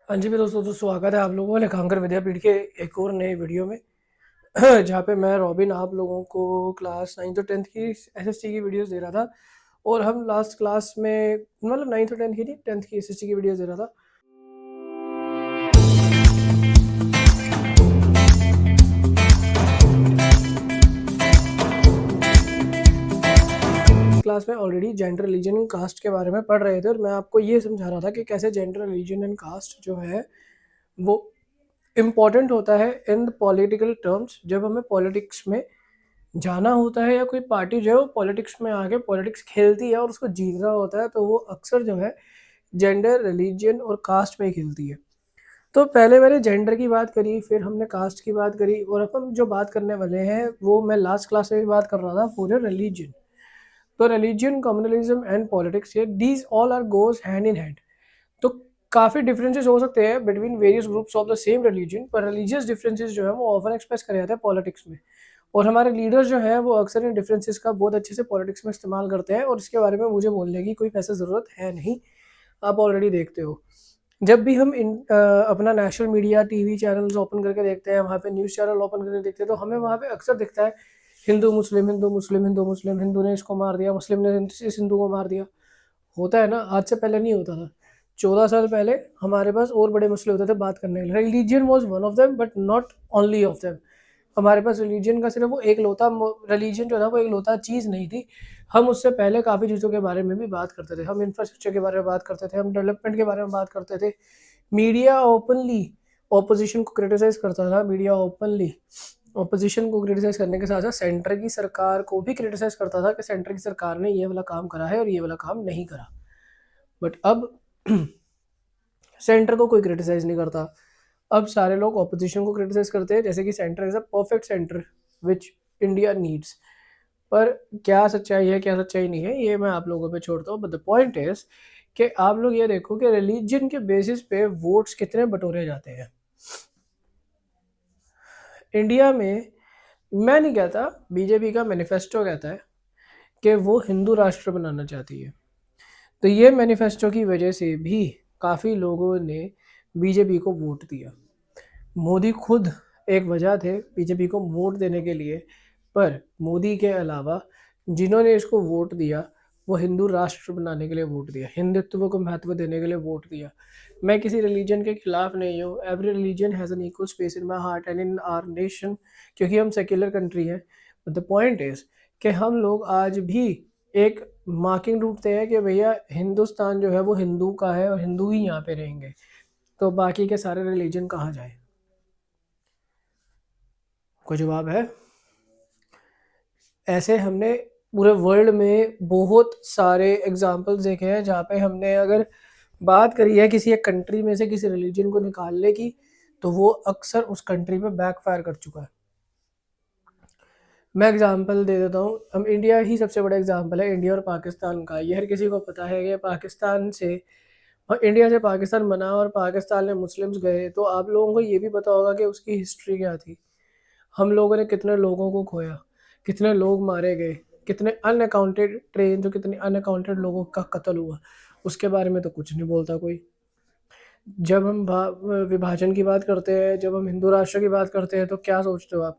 हाँ जी, मेरे दोस्तों, तो स्वागत है आप लोगों का लेखांकर विद्यापीठ के एक और नए वीडियो में। जहाँ पे मैं रॉबिन आप लोगों को क्लास 9th और 10th की एसएसटी की वीडियोस दे रहा था। और हम लास्ट क्लास में मतलब 9th और 10th की नहीं, 10th की एसएसटी की वीडियोस दे रहा था। क्लास में already gender, religion and caste के बारे में पढ़ रहे थे और मैं आपको ये समझा रहा था कि कैसे जेंडर, रिलीजन एंड कास्ट जो है वो इम्पॉर्टेंट होता है इन पॉलिटिकल टर्म्स। जब हमें पॉलिटिक्स में जाना होता है या कोई पार्टी जो है वो पॉलिटिक्स में आके पॉलिटिक्स खेलती है और उसको जीतना होता है, तो वो अक्सर जो है जेंडर, रिलीजन और कास्ट में ही खेलती है। तो पहले मैंने जेंडर की बात करी, फिर हमने कास्ट की बात करी, और अब हम जो बात करने वाले हैं वो मैं लास्ट क्लास में भी बात कर रहा था फॉर योर रिलीजन। तो रिलीजन, कम्युनलिज्म एंड पॉलिटिक्स, ये these all are goes hand in hand. तो काफ़ी डिफरेंसेस हो सकते हैं between various groups of the same religion, पर रिलीजियस डिफरेंसेस जो है वो ऑफन एक्सप्रेस करे जाते हैं पॉलिटिक्स में। और हमारे लीडर्स जो हैं वो अक्सर इन डिफरेंसेस का बहुत अच्छे से पॉलिटिक्स में इस्तेमाल करते हैं, और इसके बारे में मुझे बोलने की कोई ऐसा ज़रूरत है नहीं, आप ऑलरेडी देखते हो। जब भी हम अपना national media, TV channels open करके देखते हैं, वहाँ पे न्यूज़ चैनल ओपन करके देखते हैं, तो हमें वहाँ पे अक्सर दिखता है हिंदू मुस्लिम, हिंदू मुस्लिम, हिंदू मुस्लिम, हिंदू ने इसको मार दिया, मुस्लिम ने इस हिंदू को मार दिया। होता है ना, आज से पहले नहीं होता था। 14 साल पहले हमारे पास और बड़े मसले होते थे बात करने के लिए। Religion was one of them, but not only of them. हमारे पास रिलीजन का सिर्फ वो एक लौता, रिलीजन जो था वो एक लौता चीज़ नहीं थी। हम उससे पहले काफ़ी चीज़ों के बारे में भी बात करते थे। हम इंफ्रास्ट्रक्चर के बारे में बात करते थे, हम डेवलपमेंट के बारे में बात करते थे। मीडिया ओपनली ऑपोजिशन को क्रिटिसाइज करता था। मीडिया ओपनली ऑपोजिशन को क्रिटिसाइज करने के साथ साथ सेंटर की सरकार को भी क्रिटिसाइज करता था कि सेंटर की सरकार ने ये वाला काम करा है और ये वाला काम नहीं करा। बट अब सेंटर को कोई क्रिटिसाइज नहीं करता। अब सारे लोग ऑपोजिशन को क्रिटिसाइज करते हैं, जैसे कि centre is a perfect centre which India needs. पर क्या सच्चाई है, क्या सच्चाई नहीं है, ये मैं आप लोगों पे छोड़ता हूँ। बट द पॉइंट इज कि आप लोग ये देखो कि रिलीजन के बेसिस पे वोट्स कितने बटोरे जाते हैं इंडिया में। मैं नहीं कहता, बीजेपी का मैनिफेस्टो कहता है कि वो हिंदू राष्ट्र बनाना चाहती है। तो ये मैनिफेस्टो की वजह से भी काफ़ी लोगों ने बीजेपी को वोट दिया। मोदी खुद एक वजह थे बीजेपी को वोट देने के लिए। पर मोदी के अलावा जिन्होंने इसको वोट दिया वो हिंदू राष्ट्र बनाने के लिए वोट दिया, हिंदुत्व को महत्व देने के लिए वोट दिया। मैं किसी रिलीजन के खिलाफ नहीं हूँ। Every religion has an equal space in my heart and in our nation, क्योंकि हम सेक्युलर कंट्री है। बट द पॉइंट इज़ कि हम लोग आज भी एक मार्किंग ढूंढते हैं कि भैया हिंदुस्तान जो है वो हिंदू का है और हिंदू ही यहाँ पे रहेंगे, तो बाकी के सारे रिलीजन कहाँ जाए? कोई जवाब है? ऐसे हमने पूरे वर्ल्ड में बहुत सारे एग्जाम्पल्स देखे हैं जहाँ पे हमने अगर बात करी है किसी एक कंट्री में से किसी रिलीजन को निकालने की, तो वो अक्सर उस कंट्री पे बैकफायर कर चुका है। मैं एग्जांपल दे देता हूँ। हम इंडिया ही सबसे बड़ा एग्जांपल है, इंडिया और पाकिस्तान का। ये हर किसी को पता है कि पाकिस्तान से और इंडिया से पाकिस्तान बना और पाकिस्तान में मुस्लिम्स गए, तो आप लोगों को ये भी पता होगा कि उसकी हिस्ट्री क्या थी। हम लोगों ने कितने लोगों को खोया, कितने लोग मारे गए, कितने अनअकाउंटेड ट्रेन, जो कितने अनअकाउंटेड लोगों का कत्ल हुआ, उसके बारे में तो कुछ नहीं बोलता कोई। जब हम विभाजन की बात करते हैं, जब हम हिंदू राष्ट्र की बात करते हैं, तो क्या सोचते हो आप?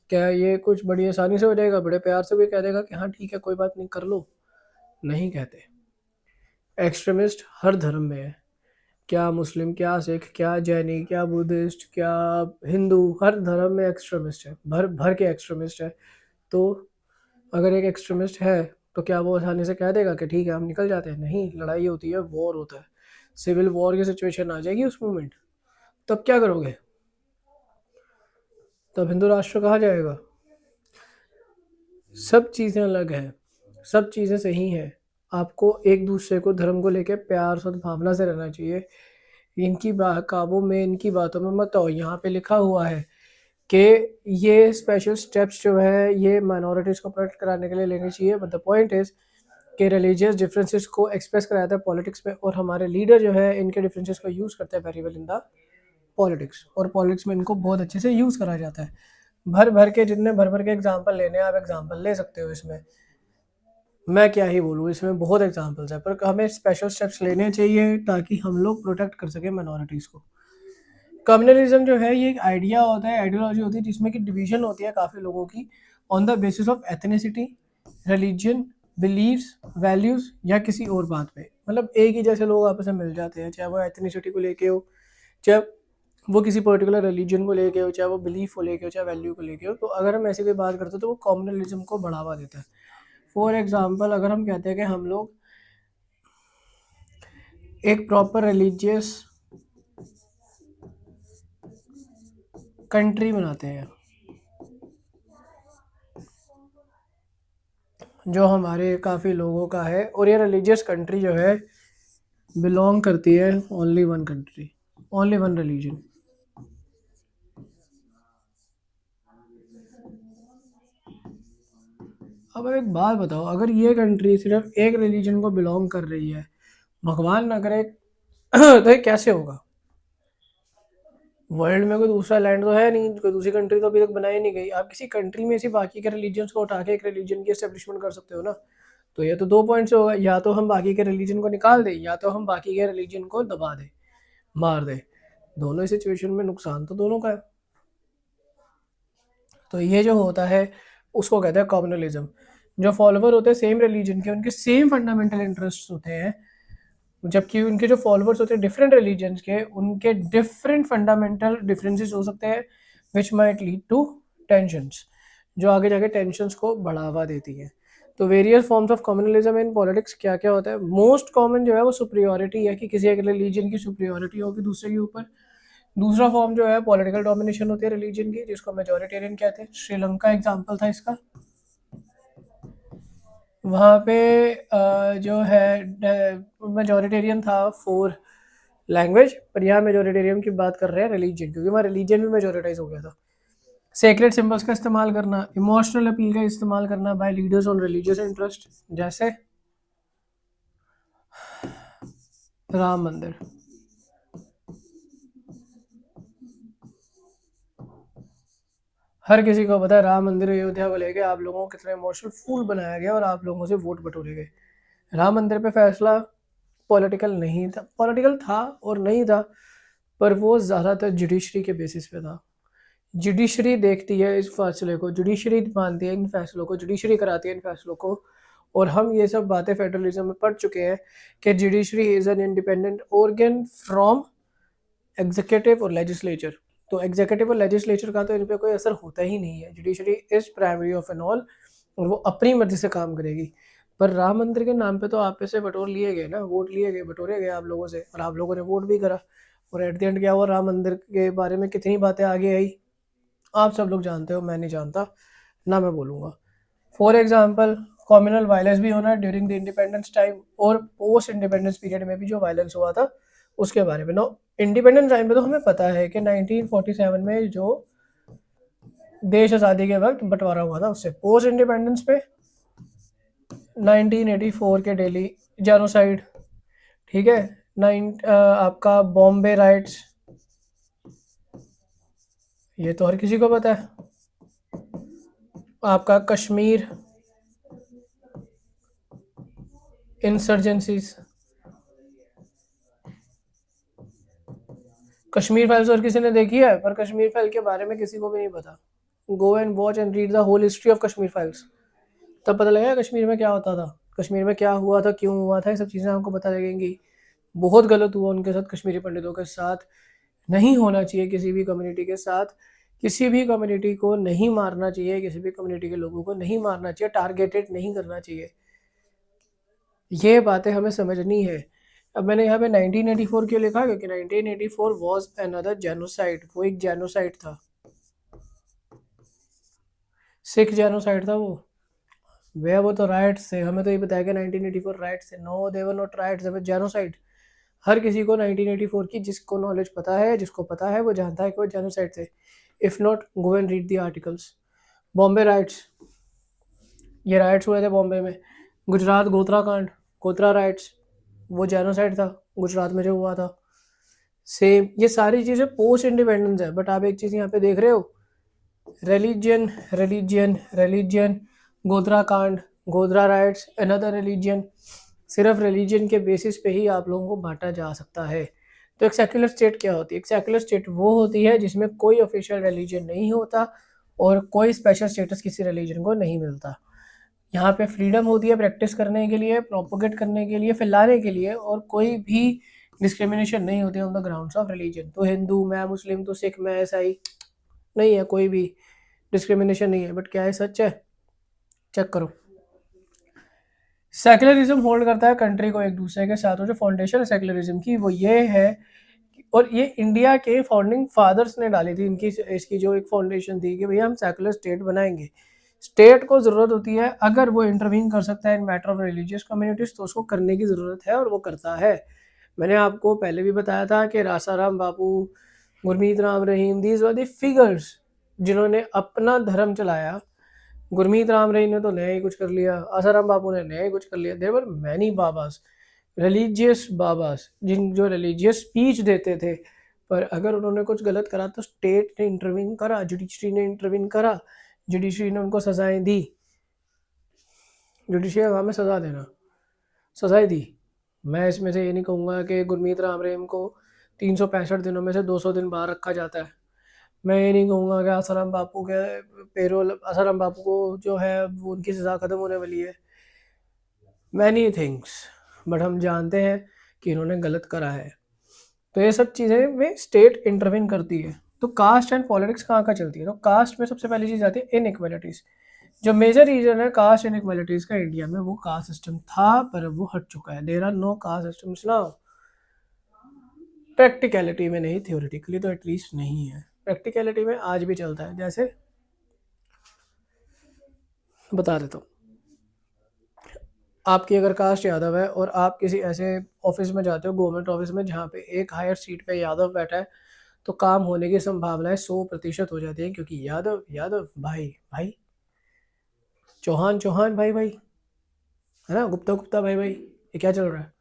क्या ये कुछ बड़ी आसानी से हो जाएगा? बड़े प्यार से कोई कह देगा कि हाँ ठीक है, कोई बात नहीं, कर लो? नहीं कहते। एक्सट्रीमिस्ट हर धर्म में है, क्या मुस्लिम, क्या सिख, क्या जैनी, क्या बुद्धिस्ट, क्या हिंदू, हर धर्म में एक्सट्रीमिस्ट है, भर भर के एक्सट्रीमिस्ट है। तो अगर एक एक्सट्रीमिस्ट है तो क्या वो आसानी से कह देगा कि ठीक है हम निकल जाते हैं? नहीं, लड़ाई होती है, वॉर होता है, सिविल वॉर की सिचुएशन आ जाएगी उस मोमेंट। तब क्या करोगे? तब हिंदू राष्ट्र कहा जाएगा? सब चीज़ें अलग हैं, सब चीज़ें सही हैं। आपको एक दूसरे को, धर्म को लेके प्यार सद्भावना से रहना चाहिए। इनकी काबू में, इनकी बातों में मत आओ। यहाँ पे लिखा हुआ है कि ये स्पेशल स्टेप्स जो है ये माइनॉरिटीज़ को प्रोटेक्ट कराने के लिए लेने चाहिए। बट द पॉइंट इज़ कि रिलीजियस डिफरेंसेस को एक्सप्रेस कराया था पॉलिटिक्स में, और हमारे लीडर जो है इनके डिफरेंसेस को यूज़ करते हैं very well in the politics, और पॉलिटिक्स में इनको बहुत अच्छे से यूज़ करा जाता है। भर भर के, जितने भर भर के एग्जाम्पल लेने हैं आप एग्जाम्पल ले सकते हो इसमें। मैं क्या ही बोलूँ, इसमें बहुत एग्जांपल्स है, पर हमें स्पेशल स्टेप्स लेने चाहिए ताकि हम लोग प्रोटेक्ट कर सकें माइनॉरिटीज़ को। कम्युनलिज्म जो है ये एक आइडिया होता है, आइडियोलॉजी होती है जिसमें कि डिवीजन होती है काफ़ी लोगों की on the basis of ethnicity, religion, beliefs, values या किसी और बात पे। मतलब एक ही जैसे लोग आपस में मिल जाते हैं, चाहे वो एथनिसिटी को लेके हो, चाहे वो किसी पर्टिकुलर रिलीजन को लेके हो, चाहे वो बिलीफ को लेके हो, चाहे वैल्यू को लेके हो। तो अगर हम ऐसी कोई बात करते हो तो वो कम्युनलिज्म को बढ़ावा देता है। फॉर एग्जाम्पल, अगर हम कहते हैं कि हम लोग एक प्रॉपर रिलीजियस कंट्री बनाते हैं जो हमारे काफ़ी लोगों का है, और ये रिलीजियस कंट्री जो है बिलोंग करती है only one country, only one religion. अब एक बात बताओ, अगर ये कंट्री सिर्फ एक रिलीजन को बिलोंग कर रही है, भगवान ना करे तो ये कैसे होगा? वर्ल्ड में कोई दूसरा लैंड तो है नहीं, कोई दूसरी कंट्री तो अभी तक बनाई नहीं गई। आप किसी कंट्री में से बाकी के रिलीजन्स को उठा के एक रिलीजन की एस्टेब्लिशमेंट कर सकते हो ना। तो ये तो दो पॉइंट्स होगा, या तो हम बाकी के रिलीजन को निकाल दें या तो हम बाकी के रिलीजन को दबा दें, मार दें। दोनों ही सिचुएशन में नुकसान तो दोनों का है। तो ये जो होता है उसको कहते हैं कम्युनलिज्म। जो फॉलोवर होते हैं सेम रिलीजन के, उनके सेम फंडामेंटल इंटरेस्ट होते हैं, जबकि उनके जो फॉलोवर्स होते हैं डिफरेंट रिलीजन्स के, उनके डिफरेंट फंडामेंटल डिफरेंसेस हो सकते हैं which might lead to tensions, जो आगे जाके टेंशंस को बढ़ावा देती हैं। तो various forms of communalism in politics क्या क्या होता है? मोस्ट कॉमन जो है वो सुप्रियोरिटी है, कि किसी एक रिलीजन की सुप्रियोरिटी होगी दूसरे के ऊपर। दूसरा फॉर्म जो है पॉलिटिकल डोमिनेशन होती है रिलीजन की, जिसको मेजोरिटेरियन कहते हैं। श्रीलंका एग्जाम्पल था इसका। वहाँ पे जो है मेजोरिटेरियन था फॉर लैंग्वेज, पर यहाँ मेजोरिटेरियन की बात कर रहे हैं रिलीजन, क्योंकि वहाँ रिलीजन भी मेजोरिटाइज हो गया था। सेक्रेट सिंबल्स का इस्तेमाल करना, इमोशनल अपील का इस्तेमाल करना by leaders on religious interest, जैसे राम मंदिर। हर किसी को पता है राम मंदिर अयोध्या को लेके आप लोगों को कितना इमोशनल फूल बनाया गया और आप लोगों से वोट बटोरे गए। राम मंदिर पे फैसला पॉलिटिकल नहीं था, पॉलिटिकल था और नहीं था, पर वो ज़्यादातर जुडिशरी के बेसिस पे था। जुडिशरी देखती है इस फैसले को, जुडिशरी मानती है इन फैसलों को, जुडिशरी कराती है इन फैसलों को। और हम ये सब बातें फेडरलिज्म में पढ़ चुके हैं कि judiciary is an independent organ from executive और लेजिस्लेचर। तो एग्जीक्यूटिव और लेजिस्लेचर का तो इन पर कोई असर होता ही नहीं है। Judiciary is primary of an all, और वो अपनी मर्जी से काम करेगी। पर राम मंदिर के नाम पे तो आप पे से बटोर लिए गए ना, वोट लिए गए, बटोरे गए आप लोगों से, और आप लोगों ने वोट भी करा। और एट द एंड क्या हुआ? राम मंदिर के बारे में कितनी बातें आगे आई आप सब लोग जानते हो, मैं नहीं जानता, ना मैं बोलूँगा। फॉर एग्जाम्पल, कॉम्युनल वायलेंस भी होना ड्यूरिंग द इंडिपेंडेंस टाइम, और पोस्ट इंडिपेंडेंस पीरियड में भी जो वायलेंस हुआ था उसके बारे में। नो, इंडिपेंडेंस टाइम पे तो हमें पता है कि 1947 में जो देश आज़ादी के वक्त बंटवारा हुआ था, उससे पोस्ट इंडिपेंडेंस पे 1984 के दिल्ली जेनोसाइड, ठीक है। आपका बॉम्बे राइट्स, ये तो हर किसी को पता है। आपका कश्मीर इंसर्जेंसीज, कश्मीर फाइल्स और किसी ने देखी है? पर कश्मीर फाइल के बारे में किसी को भी नहीं पता। Go and watch and read the whole history of Kashmir files, तब पता लगेगा कश्मीर में क्या होता था, कश्मीर में क्या हुआ था, क्यों हुआ था, ये सब चीज़ें आपको पता लगेंगी। बहुत गलत हुआ उनके साथ, कश्मीरी पंडितों के साथ। नहीं होना चाहिए किसी भी कम्युनिटी के साथ, किसी भी कम्युनिटी को नहीं मारना चाहिए, किसी भी कम्युनिटी के लोगों को नहीं मारना चाहिए, टारगेटेड नहीं करना चाहिए। ये बातें हमें समझनी है। अब मैंने यहाँ पे 1984 क्यों लिखा? क्योंकि 1984 वॉज अनदर जेनोसाइड, वो एक जेनोसाइड था, सिख जेनोसाइड था वो तो राइट्स थे। हमें तो ये बताया कि 1984 राइट्स थे। No, they were not riots, they were genocide. हर किसी को 1984 की, जिसको नॉलेज पता है, जिसको पता है, वो जानता है कि वो जेनोसाइड थे। If not, go and read the articles. Bombay rights, ये राइट्स हुए थे बॉम्बे में। गुजरात गोत्रा कांड, गोत्रा राइट्स, वो जेनोसाइड था गुजरात में जो हुआ था। सेम, ये सारी चीज़ें पोस्ट इंडिपेंडेंस है। बट आप एक चीज़ यहाँ पे देख रहे हो, रिलीजन रिलीजन रिलीजन, गोत्रा कांड, गोधरा राइट्स, अनदर रिलीजन, सिर्फ रिलीजन के बेसिस पे ही आप लोगों को बांटा जा सकता है। तो एक सेक्युलर स्टेट क्या होती है? एक सेक्युलर स्टेट वो होती है जिसमें कोई ऑफिशियल रिलीजन नहीं होता और कोई स्पेशल स्टेटस किसी रिलीजन को नहीं मिलता। यहाँ पे फ्रीडम होती है प्रैक्टिस करने के लिए, प्रोपोगेट करने के लिए, फैलाने के लिए, और कोई भी डिस्क्रिमिनेशन नहीं होती on the grounds of religion. तो हिंदू, मैं मुस्लिम, तो सिख, मैं ईसाई, नहीं है, कोई भी डिस्क्रिमिनेशन नहीं है। बट क्या है सच है? चेक करो। सेक्युलरिज्म होल्ड करता है कंट्री को एक दूसरे के साथ, और जो फाउंडेशन है सेक्युलरिज्म की वो ये है, और ये इंडिया के फाउंडिंग फादर्स ने डाली थी, इनकी इसकी जो एक फाउंडेशन थी कि भैया हम सेक्युलर स्टेट बनाएंगे। स्टेट को ज़रूरत होती है, अगर वो इंटरवीन कर सकता है इन मैटर ऑफ रिलीजियस कम्युनिटीज़ तो उसको करने की ज़रूरत है, और वो करता है। मैंने आपको पहले भी बताया था कि रासाराम बापू, Gurmeet Ram Rahim, these were the figures जिन्होंने अपना धर्म चलाया। गुरमीत राम रहीम ने तो नया ही कुछ कर लिया, आसाराम बापू ने नया ही कुछ कर लिया। देयर वर मैनी बाबास, रिलीजियस बाबास, जो रिलीजियस स्पीच देते थे, पर अगर उन्होंने कुछ गलत करा तो स्टेट ने इंटरवीन करा, जुडिशरी ने इंटरवीन करा, जुडिशरी ने उनको सजाएं दी। जुडिशरी का काम है सजा देना, सजाएं दी। मैं इसमें से ये नहीं कहूँगा कि गुरमीत राम रहीम को 365 दिनों में से 200 दिन बाहर रखा जाता है। मैं ये नहीं कहूँगा कि आसाराम बापू के पेरोल, आसाराम बापू को जो है वो उनकी सज़ा ख़त्म होने वाली है। मैनी थिंग्स, बट हम जानते हैं कि इन्होंने गलत करा है। तो ये सब चीज़ें में स्टेट इंटरवीन करती है। तो कास्ट एंड पॉलिटिक्स कहाँ कहाँ चलती है? तो कास्ट में सबसे पहली चीज़ आती है इनइक्वालिटीज़। जो मेजर रीजन है कास्ट इनइक्वालिटीज़ का इंडिया में, वो कास्ट सिस्टम था, पर अब वो हट चुका है। There are no caste systems now. Practicality में नहीं, थ्योरेटिकली तो एटलीस्ट नहीं है, प्रैक्टिकलिटी में आज भी चलता है। जैसे बता देता हूँ, आपकी अगर कास्ट यादव है और आप किसी ऐसे ऑफिस में जाते हो, गवर्नमेंट ऑफिस में, जहाँ पे एक हायर सीट पे यादव बैठा है, तो काम होने की संभावनाएं 100% हो जाती है, क्योंकि यादव यादव भाई भाई, चौहान चौहान भाई भाई, है ना, गुप्ता गुप्ता भाई भाई। ये क्या चल रहा है?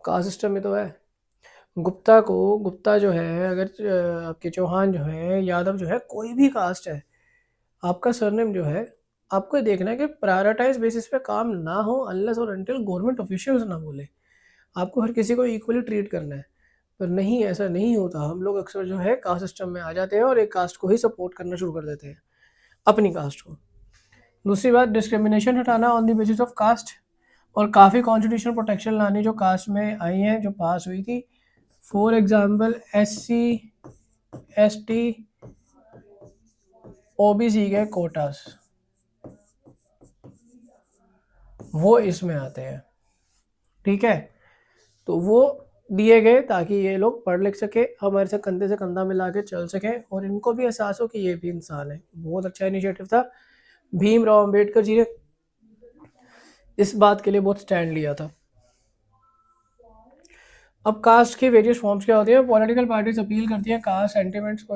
कास्ट सिस्टम में तो है। गुप्ता को, गुप्ता जो है, अगर आपके चौहान जो है, यादव जो है, कोई भी कास्ट है, आपका सरनेम जो है, आपको ये देखना है कि प्रायोरिटाइज बेसिस पे काम ना हो, अनलेस और अनटिल गवर्नमेंट ऑफिशियल्स ना बोले। आपको हर किसी को इक्वली ट्रीट करना है, पर नहीं, ऐसा नहीं होता। हम लोग अक्सर जो है कास्ट सिस्टम में आ जाते हैं और एक कास्ट को ही सपोर्ट करना शुरू कर देते हैं, अपनी कास्ट को। दूसरी बात, डिस्क्रिमिनेशन हटाना on the basis of caste, और काफ़ी कॉन्स्टिट्यूशनल प्रोटेक्शन लानी जो कास्ट में आई हैं, जो पास हुई थी। For example SC ST OBC के कोटास, वो इसमें आते हैं, ठीक है। तो वो दिए गए ताकि ये लोग पढ़ लिख सके, हमारे से कंधा मिला के चल सकें, और इनको भी एहसास हो कि ये भी इंसान है। बहुत अच्छा इनिशिएटिव था। भीमराव अंबेडकर जी ने इस बात के लिए बहुत स्टैंड लिया था। अब कास्ट के वेरियस फॉर्म्स क्या होते हैं? पॉलिटिकल पार्टीज अपील करती हैं कास्ट सेंटिमेंट्स को,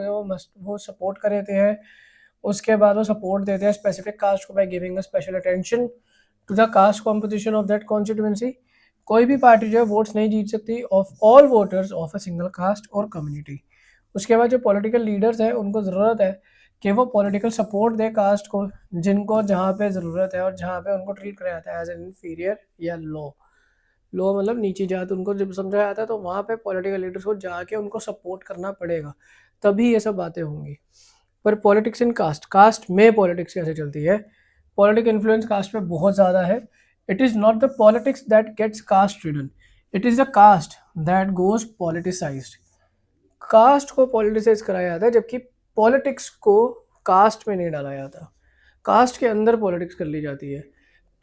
वो सपोर्ट कर देते हैं। उसके बाद वो सपोर्ट देते हैं स्पेसिफिक कास्ट को by giving a special attention to the caste composition of that constituency. कोई भी पार्टी जो है वोट्स नहीं जीत सकती of all voters of a single caste और कम्युनिटी। उसके बाद जो पॉलिटिकल लीडर्स हैं उनको ज़रूरत है कि वो पॉलिटिकल सपोर्ट दे कास्ट को, जिनको जहाँ पे ज़रूरत है, और जहाँ पे उनको ट्रीट किया जाता है एज एन इन्फीरियर या लो। लो मतलब नीची जात उनको जब समझा जाता है, तो वहाँ पे पॉलिटिकल लीडर्स को जाके उनको सपोर्ट करना पड़ेगा, तभी ये सब बातें होंगी। पर पॉलिटिक्स इन कास्ट, कास्ट में पॉलिटिक्स कैसे चलती है? पॉलिटिकल इन्फ्लुएंस कास्ट पे बहुत ज़्यादा है। It is not the politics that gets caste ridden, it is the caste that goes politicised. Caste को पॉलिटिसाइज कराया जाता है, जबकि पॉलिटिक्स को कास्ट में नहीं डाला जाता, कास्ट के अंदर पॉलिटिक्स कर ली जाती है।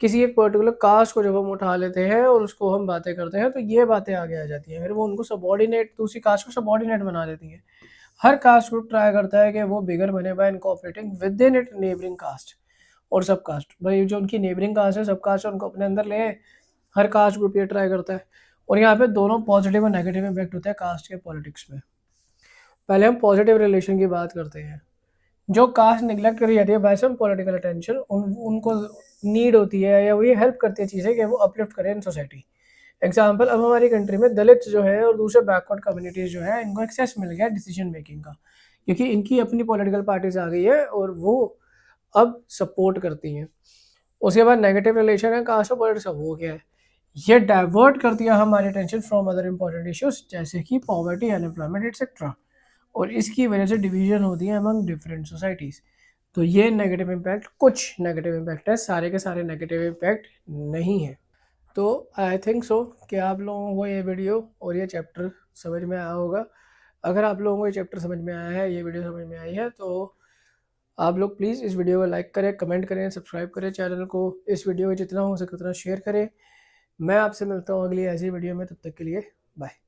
किसी एक पर्टिकुलर कास्ट को जब हम उठा लेते हैं और उसको हम बातें करते हैं, तो ये बातें आगे आ जाती हैं, फिर वो उनको सबॉर्डिनेट, दूसरी कास्ट को सबॉर्डिनेट बना देती हैं। हर कास्ट ग्रुप ट्राई करता है कि वो बिगर बने by incorporating within it neighbouring caste और सब कास्ट। भाई जो उनकी नेबरिंग कास्ट है, सब कास्ट है, उनको अपने अंदर ले आए। हर कास्ट ग्रुप ये ट्राई करता है, और यहाँ पे दोनों पॉजिटिव और नेगेटिव इम्पैक्ट होता है कास्ट के पॉलिटिक्स में। पहले हम पॉजिटिव रिलेशन की बात करते हैं। जो कास्ट निगलेक्ट करी जाती है बाय सम पॉलिटिकल अटेंशन, उनको नीड होती है या वो ये हेल्प करती है चीज़ें कि वो अपलिफ्ट करें इन सोसाइटी। एग्जाम्पल, अब हमारी कंट्री में दलित जो है और दूसरे बैकवर्ड कम्युनिटीज़ जो है, इनको एक्सेस मिल गया डिसीजन मेकिंग का, क्योंकि इनकी अपनी पॉलिटिकल पार्टीज आ गई है और वो अब सपोर्ट करती हैं। उसके बाद नेगेटिव रिलेशन है कास्ट और पॉलिटिक्स का, वो क्या है? ये डाइवर्ट कर दिया हमारी attention from other important issues जैसे कि पॉवर्टी, अनएम्प्लॉयमेंट एक्सेट्रा, और इसकी वजह से डिवीजन होती है अमंग डिफरेंट सोसाइटीज़। तो ये नेगेटिव इम्पैक्ट, कुछ नेगेटिव इम्पैक्ट है, सारे के सारे नेगेटिव इम्पैक्ट नहीं है। तो आई थिंक सो कि आप लोगों को ये वीडियो और ये चैप्टर समझ में आया होगा। अगर आप लोगों को ये चैप्टर समझ में आया है, ये वीडियो समझ में आई है, तो आप लोग प्लीज़ इस वीडियो को लाइक करें, कमेंट करें, सब्सक्राइब करें चैनल को, इस वीडियो को जितना हो सके उतना शेयर करें। मैं आपसे मिलता हूँ अगली ऐसी वीडियो में, तब तक के लिए बाय।